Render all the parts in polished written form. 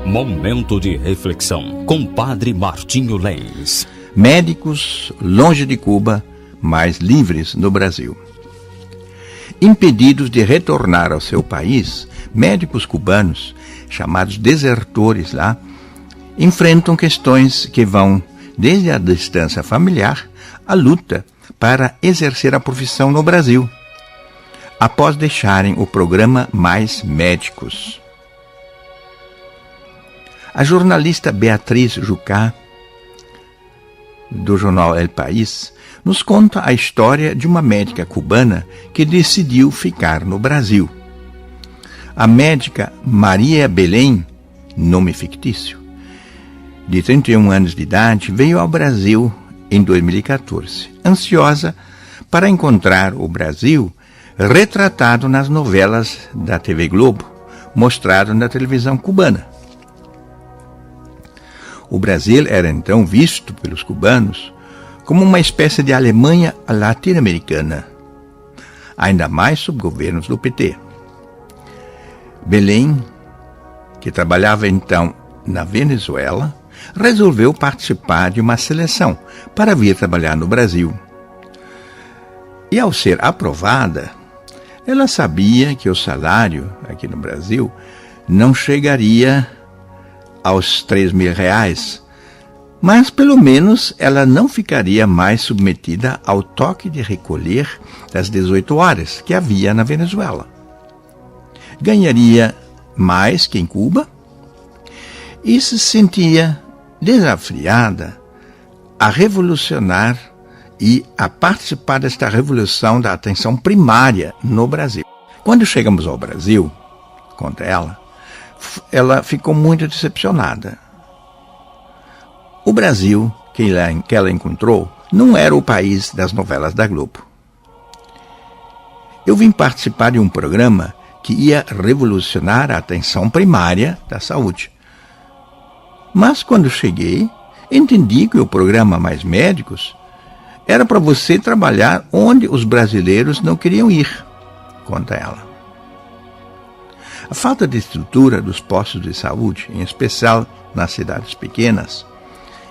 Momento de reflexão com Padre Martinho Lenz. Médicos longe de Cuba, mas livres no Brasil. Impedidos de retornar ao seu país, médicos cubanos, chamados desertores lá, enfrentam questões que vão desde a distância familiar à luta para exercer a profissão no Brasil, após deixarem o programa Mais Médicos. A jornalista Beatriz Jucá, do jornal El País, nos conta a história de uma médica cubana que decidiu ficar no Brasil. A médica Maria Belém, nome fictício, de 31 anos de idade, veio ao Brasil em 2014, ansiosa para encontrar o Brasil retratado nas novelas da TV Globo, mostrado na televisão cubana. O Brasil era então visto pelos cubanos como uma espécie de Alemanha latino-americana, ainda mais sob governos do PT. Belém, que trabalhava então na Venezuela, resolveu participar de uma seleção para vir trabalhar no Brasil. E ao ser aprovada, ela sabia que o salário aqui no Brasil não chegaria aos R$3.000, mas pelo menos ela não ficaria mais submetida ao toque de recolher das 18 horas que havia na Venezuela. Ganharia mais que em Cuba e se sentia desafiada a revolucionar e a participar desta revolução da atenção primária no Brasil. Quando chegamos ao Brasil, conta ela ficou muito decepcionada. O Brasil que ela encontrou não era o país das novelas da Globo. Eu vim participar de um programa que ia revolucionar a atenção primária da saúde. Mas quando cheguei, entendi que o programa Mais Médicos era para você trabalhar onde os brasileiros não queriam ir, conta ela. A falta de estrutura dos postos de saúde, em especial nas cidades pequenas,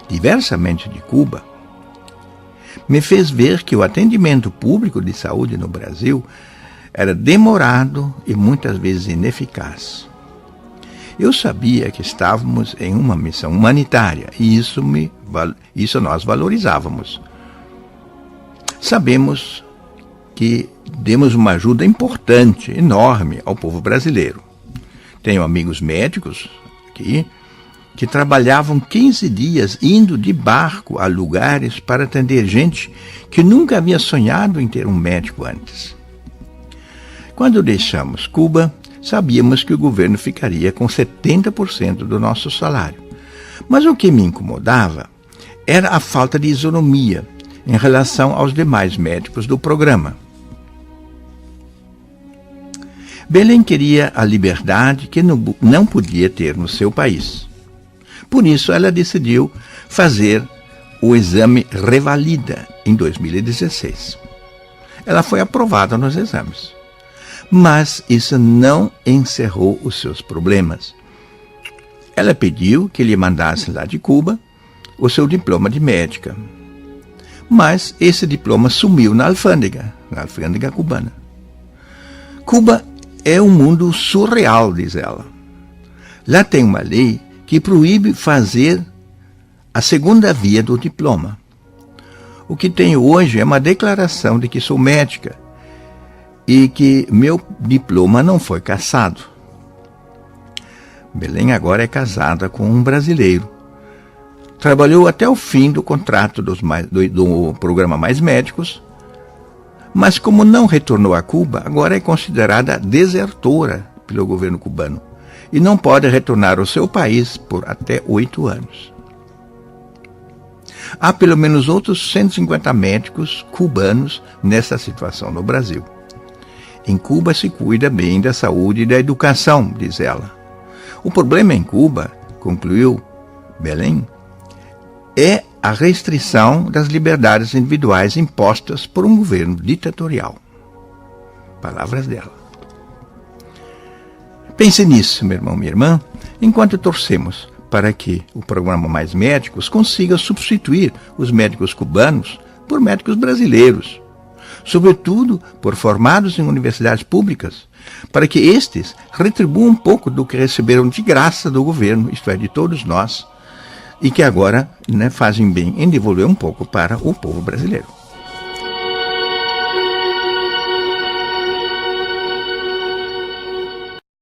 diversamente de Cuba, me fez ver que o atendimento público de saúde no Brasil era demorado e muitas vezes ineficaz. Eu sabia que estávamos em uma missão humanitária e isso nós valorizávamos. Sabemos que demos uma ajuda importante, enorme ao povo brasileiro. Tenho amigos médicos aqui que trabalhavam 15 dias indo de barco a lugares para atender gente que nunca havia sonhado em ter um médico antes. Quando deixamos Cuba, sabíamos que o governo ficaria com 70% do nosso salário. Mas o que me incomodava era a falta de isonomia em relação aos demais médicos do programa. Belém queria a liberdade que não podia ter no seu país. Por isso, ela decidiu fazer o exame Revalida em 2016. Ela foi aprovada nos exames. Mas isso não encerrou os seus problemas. Ela pediu que lhe mandasse lá de Cuba o seu diploma de médica. Mas esse diploma sumiu na alfândega cubana. Cuba é um mundo surreal, diz ela. Lá tem uma lei que proíbe fazer a segunda via do diploma. O que tenho hoje é uma declaração de que sou médica e que meu diploma não foi cassado. Belém agora é casada com um brasileiro. Trabalhou até o fim do contrato do programa Mais Médicos, mas como não retornou a Cuba, agora é considerada desertora pelo governo cubano e não pode retornar ao seu país por até 8 anos. Há pelo menos outros 150 médicos cubanos nessa situação no Brasil. Em Cuba se cuida bem da saúde e da educação, diz ela. O problema em Cuba, concluiu Belém, é a restrição das liberdades individuais impostas por um governo ditatorial. Palavras dela. Pense nisso, meu irmão, minha irmã, enquanto torcemos para que o programa Mais Médicos consiga substituir os médicos cubanos por médicos brasileiros, sobretudo por formados em universidades públicas, para que estes retribuam um pouco do que receberam de graça do governo, isto é, de todos nós, e que agora fazem bem em devolver um pouco para o povo brasileiro.